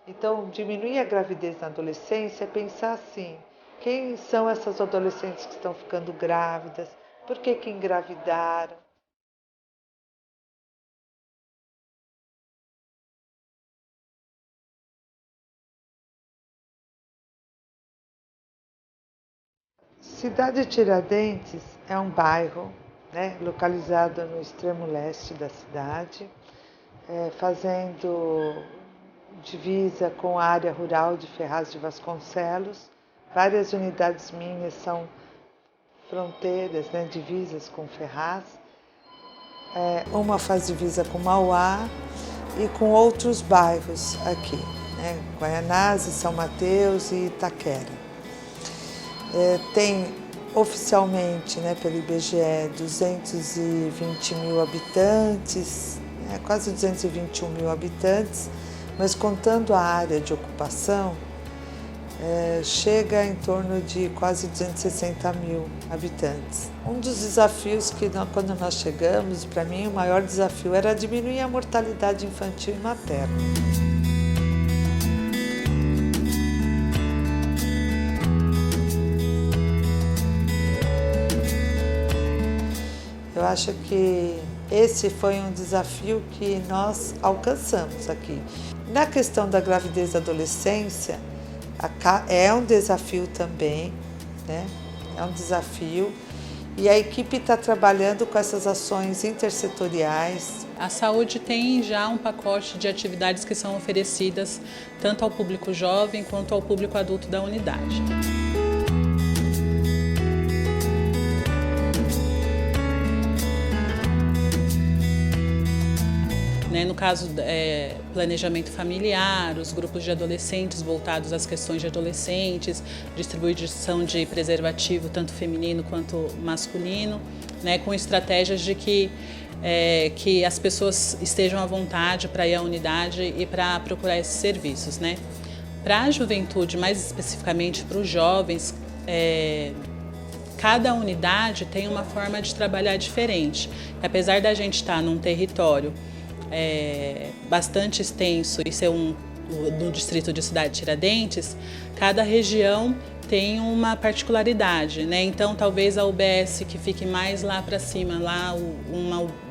Então, diminuir a gravidez na adolescência é pensar assim: quem são essas adolescentes que estão ficando grávidas? Por que engravidaram? Cidade Tiradentes é um bairro, né, localizado no extremo leste da cidade, fazendo divisa com a área rural de Ferraz de Vasconcelos. Várias unidades minhas são fronteiras, né, divisas com Ferraz. Uma faz divisa com Mauá e com outros bairros aqui, né, Guaianazes, São Mateus e Itaquera. Tem oficialmente, né, pelo IBGE, 220 mil habitantes, né, quase 221 mil habitantes, mas contando a área de ocupação, chega em torno de quase 260 mil habitantes. Um dos desafios que quando nós chegamos, para mim o maior desafio era diminuir a mortalidade infantil e materna. Eu acho que esse foi um desafio que nós alcançamos aqui. Na questão da gravidez da adolescência, é um desafio também, né? É um desafio. E a equipe está trabalhando com essas ações intersetoriais. A saúde tem já um pacote de atividades que são oferecidas tanto ao público jovem quanto ao público adulto da unidade. No caso, planejamento familiar, os grupos de adolescentes voltados às questões de adolescentes, distribuição de preservativo tanto feminino quanto masculino, com estratégias de que as pessoas estejam à vontade para ir à unidade e para procurar esses serviços. Para a juventude, mais especificamente para os jovens, cada unidade tem uma forma de trabalhar diferente. Apesar da gente estar num território bastante extenso e ser do distrito de Cidade Tiradentes, cada região tem uma particularidade, Então, talvez a UBS que fique mais lá para cima,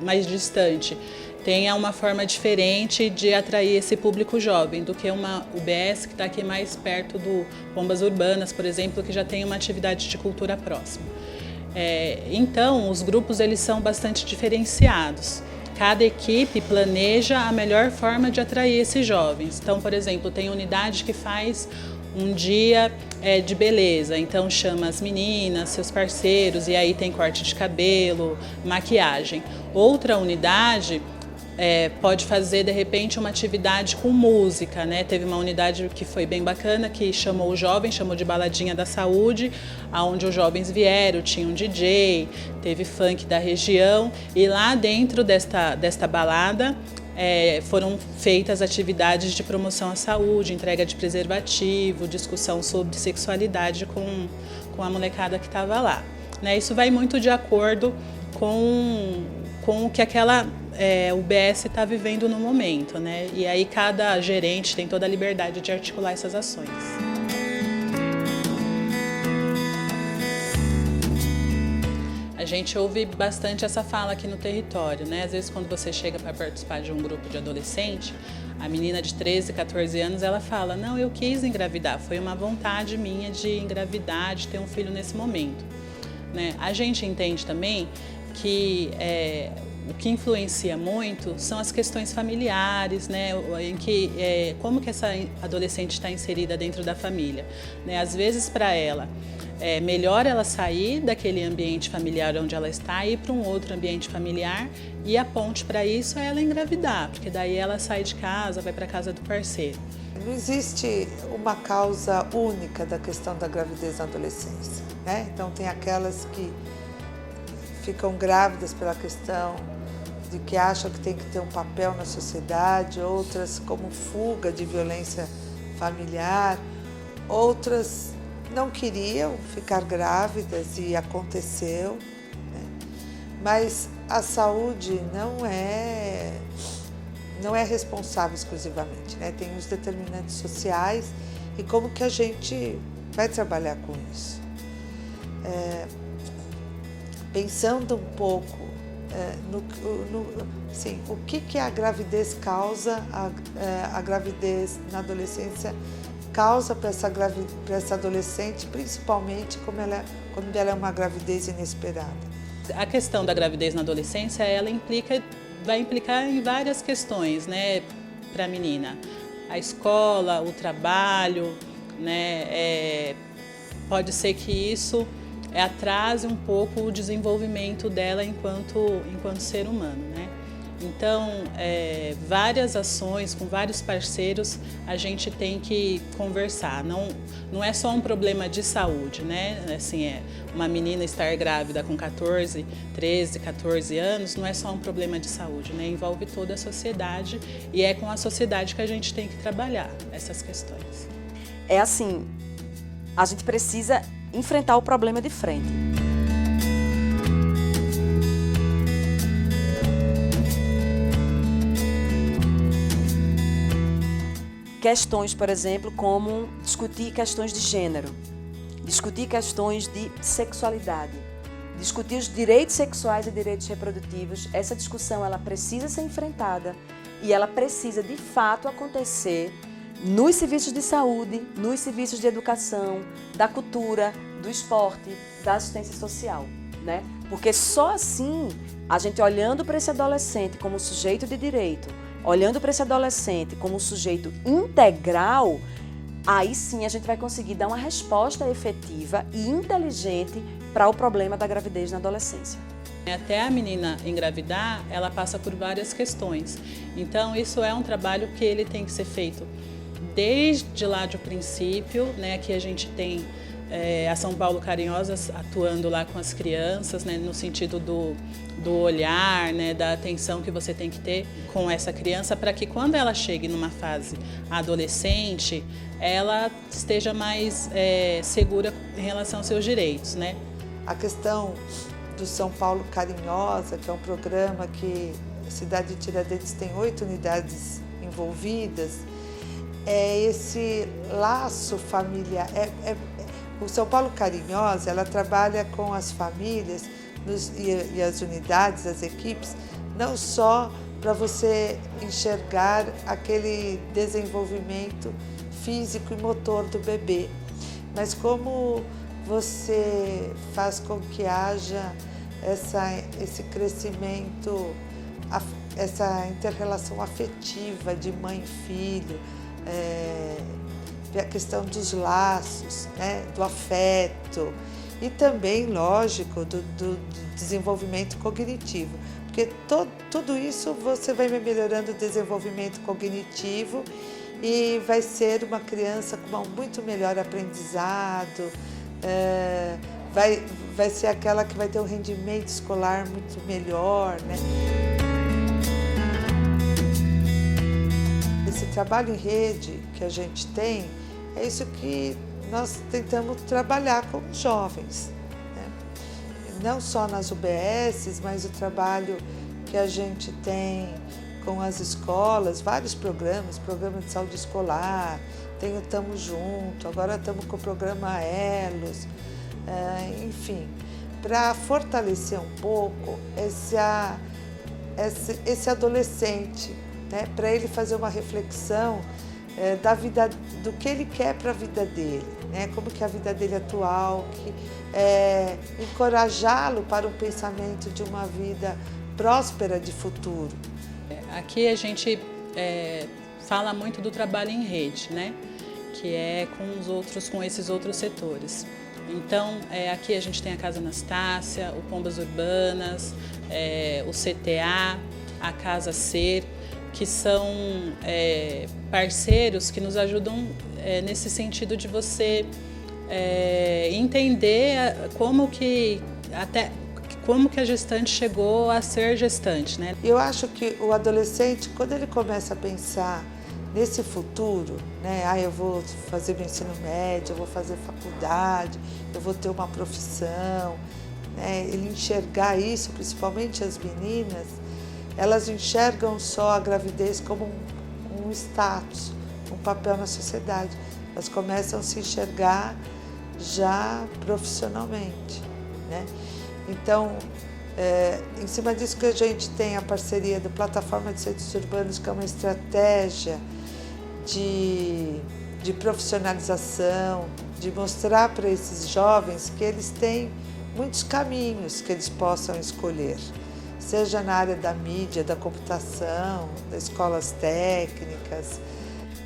mais distante, tenha uma forma diferente de atrair esse público jovem do que uma UBS que está aqui mais perto do Pombas Urbanas, por exemplo, que já tem uma atividade de cultura próxima. Então, os grupos eles são bastante diferenciados. Cada equipe planeja a melhor forma de atrair esses jovens. Então, por exemplo, tem unidade que faz um dia de beleza, então chama as meninas, seus parceiros, e aí tem corte de cabelo, maquiagem. Outra unidade pode fazer, de repente, uma atividade com música, Teve uma unidade que foi bem bacana, que chamou os jovens, chamou de Baladinha da Saúde, aonde os jovens vieram, tinha um DJ, teve funk da região, e lá dentro desta balada foram feitas atividades de promoção à saúde, entrega de preservativo, discussão sobre sexualidade com a molecada que estava lá. Isso vai muito de acordo com o que aquela UBS está vivendo no momento, E aí cada gerente tem toda a liberdade de articular essas ações. A gente ouve bastante essa fala aqui no território, Às vezes quando você chega para participar de um grupo de adolescente, a menina de 13, 14 anos, ela fala: não, eu quis engravidar, foi uma vontade minha de engravidar, de ter um filho nesse momento. A gente entende também que o que influencia muito são as questões familiares, em que, como que essa adolescente está inserida dentro da família. Às vezes, para ela, é melhor ela sair daquele ambiente familiar onde ela está e ir para um outro ambiente familiar, e a ponte para isso é ela engravidar, porque daí ela sai de casa, vai para a casa do parceiro. Não existe uma causa única da questão da gravidez na adolescência, Então, tem aquelas que ficam grávidas pela questão de que acham que tem que ter um papel na sociedade, outras como fuga de violência familiar, outras não queriam ficar grávidas e aconteceu, Mas a saúde não é não é responsável exclusivamente, né? Tem os determinantes sociais e como que a gente vai trabalhar com isso. Pensando um pouco sim, o que a gravidez causa, a gravidez na adolescência causa para essa adolescente, principalmente quando ela é uma gravidez inesperada. A questão da gravidez na adolescência, ela vai implicar em várias questões, né, para a menina. A escola, o trabalho, né, pode ser que isso atrase um pouco o desenvolvimento dela enquanto ser humano, né? Então, várias ações com vários parceiros a gente tem que conversar. Não é só um problema de saúde, né? Assim, uma menina estar grávida com 13, 14 anos não é só um problema de saúde, né? Envolve toda a sociedade e é com a sociedade que a gente tem que trabalhar essas questões. É assim, a gente precisa enfrentar o problema de frente. Questões, por exemplo, como discutir questões de gênero, discutir questões de sexualidade, discutir os direitos sexuais e direitos reprodutivos. Essa discussão ela precisa ser enfrentada e ela precisa, de fato, acontecer nos serviços de saúde, nos serviços de educação, da cultura, do esporte, da assistência social, né? Porque só assim, a gente olhando para esse adolescente como sujeito de direito, olhando para esse adolescente como um sujeito integral, aí sim a gente vai conseguir dar uma resposta efetiva e inteligente para o problema da gravidez na adolescência. Até a menina engravidar, ela passa por várias questões. Então, isso é um trabalho que ele tem que ser feito desde lá do princípio, né? Aqui a gente tem a São Paulo Carinhosas atuando lá com as crianças, né? No sentido do olhar, né? Da atenção que você tem que ter com essa criança para que quando ela chegue numa fase adolescente, ela esteja mais segura em relação aos seus direitos, né? A questão do São Paulo Carinhosa, que é um programa que a cidade de Tiradentes tem 8 unidades envolvidas, esse laço familiar. O São Paulo Carinhosa, ela trabalha com as famílias e as unidades, as equipes, não só para você enxergar aquele desenvolvimento físico e motor do bebê, mas como você faz com que haja esse crescimento, essa inter-relação afetiva de mãe e filho, a questão dos laços, né, do afeto e também, lógico, do desenvolvimento cognitivo, porque tudo isso você vai melhorando o desenvolvimento cognitivo e vai ser uma criança com um muito melhor aprendizado, vai ser aquela que vai ter um rendimento escolar muito melhor, né? Esse trabalho em rede que a gente tem, é isso que nós tentamos trabalhar com os jovens, né? Não só nas UBSs, mas o trabalho que a gente tem com as escolas, vários programas, programa de saúde escolar, tem o Tamo Junto, agora estamos com o programa Elos, enfim, para fortalecer um pouco esse adolescente, né, para ele fazer uma reflexão da vida, do que ele quer para a vida dele, né, como que é a vida dele atual, encorajá-lo para um pensamento de uma vida próspera de futuro. Aqui a gente fala muito do trabalho em rede, né, que é com esses outros setores. Então, aqui a gente tem a Casa Anastácia, o Pombas Urbanas, o CTA, a Casa Ser, que são parceiros que nos ajudam nesse sentido de você entender como que a gestante chegou a ser gestante, né? Eu acho que o adolescente, quando ele começa a pensar nesse futuro, né? Eu vou fazer meu ensino médio, eu vou fazer faculdade, eu vou ter uma profissão, né? Ele enxergar isso, principalmente as meninas, elas enxergam só a gravidez como um status, um papel na sociedade. Elas começam a se enxergar já profissionalmente, né? Então, em cima disso que a gente tem a parceria da Plataforma de Centros Urbanos, que é uma estratégia de profissionalização, de mostrar para esses jovens que eles têm muitos caminhos que eles possam escolher, seja na área da mídia, da computação, das escolas técnicas.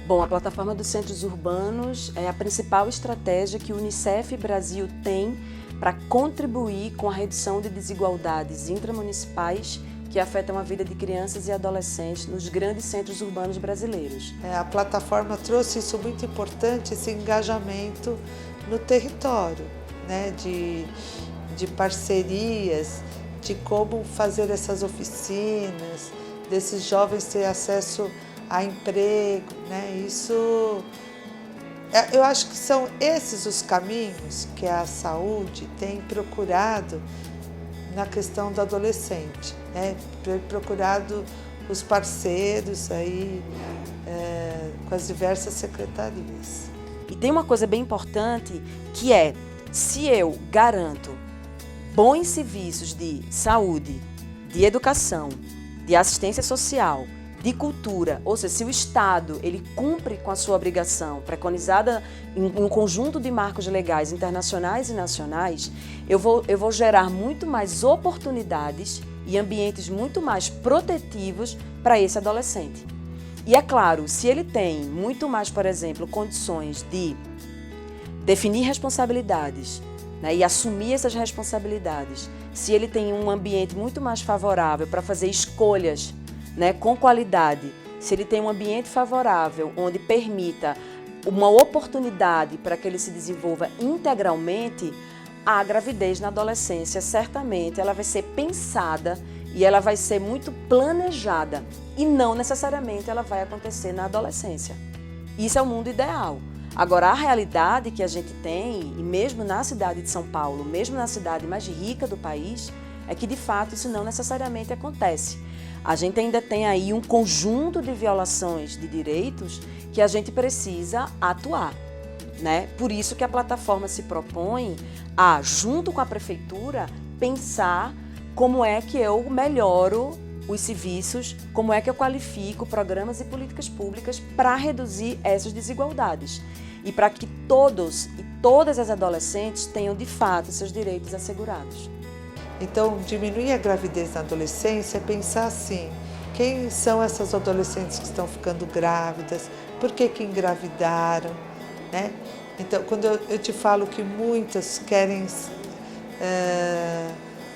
Bom, a Plataforma dos Centros Urbanos é a principal estratégia que o Unicef Brasil tem para contribuir com a redução de desigualdades intramunicipais que afetam a vida de crianças e adolescentes nos grandes centros urbanos brasileiros. A plataforma trouxe isso muito importante, esse engajamento no território, né? de parcerias, de como fazer essas oficinas, desses jovens ter acesso a emprego, né? Isso, eu acho que são esses os caminhos que a saúde tem procurado na questão do adolescente, né? Procurado os parceiros aí com as diversas secretarias. E tem uma coisa bem importante que é, se eu garanto bons serviços de saúde, de educação, de assistência social, de cultura, ou seja, se o Estado ele cumpre com a sua obrigação preconizada em um conjunto de marcos legais internacionais e nacionais, eu vou gerar muito mais oportunidades e ambientes muito mais protetivos para esse adolescente. E é claro, se ele tem muito mais, por exemplo, condições de definir responsabilidades, né, e assumir essas responsabilidades, se ele tem um ambiente muito mais favorável para fazer escolhas, né, com qualidade, se ele tem um ambiente favorável onde permita uma oportunidade para que ele se desenvolva integralmente, a gravidez na adolescência certamente ela vai ser pensada e ela vai ser muito planejada e não necessariamente ela vai acontecer na adolescência. Isso é o mundo ideal. Agora, a realidade que a gente tem, e mesmo na cidade de São Paulo, mesmo na cidade mais rica do país, é que de fato isso não necessariamente acontece. A gente ainda tem aí um conjunto de violações de direitos que a gente precisa atuar, né? Por isso que a plataforma se propõe a, junto com a prefeitura, pensar como é que eu melhoro os serviços, como é que eu qualifico programas e políticas públicas para reduzir essas desigualdades e para que todos e todas as adolescentes tenham de fato seus direitos assegurados. Então, diminuir a gravidez na adolescência é pensar assim, quem são essas adolescentes que estão ficando grávidas, por que engravidaram, né? Então, quando eu te falo que muitas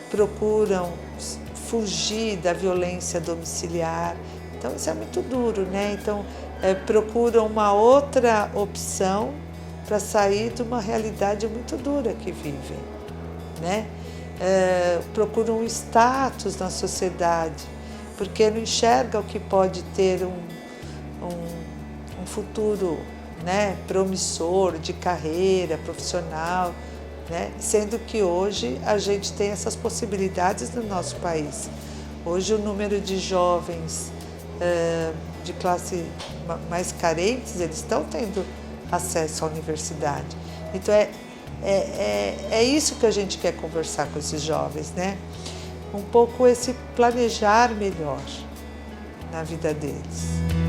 procuram fugir da violência domiciliar, então isso é muito duro, né? Então, procuram uma outra opção para sair de uma realidade muito dura que vivem, né? Procuram um status na sociedade, porque não enxerga o que pode ter um futuro, né, promissor de carreira profissional, né? Sendo que hoje a gente tem essas possibilidades no nosso país. Hoje o número de jovens de classe mais carentes, eles estão tendo acesso à universidade. Então é isso que a gente quer conversar com esses jovens, né? Um pouco esse planejar melhor na vida deles.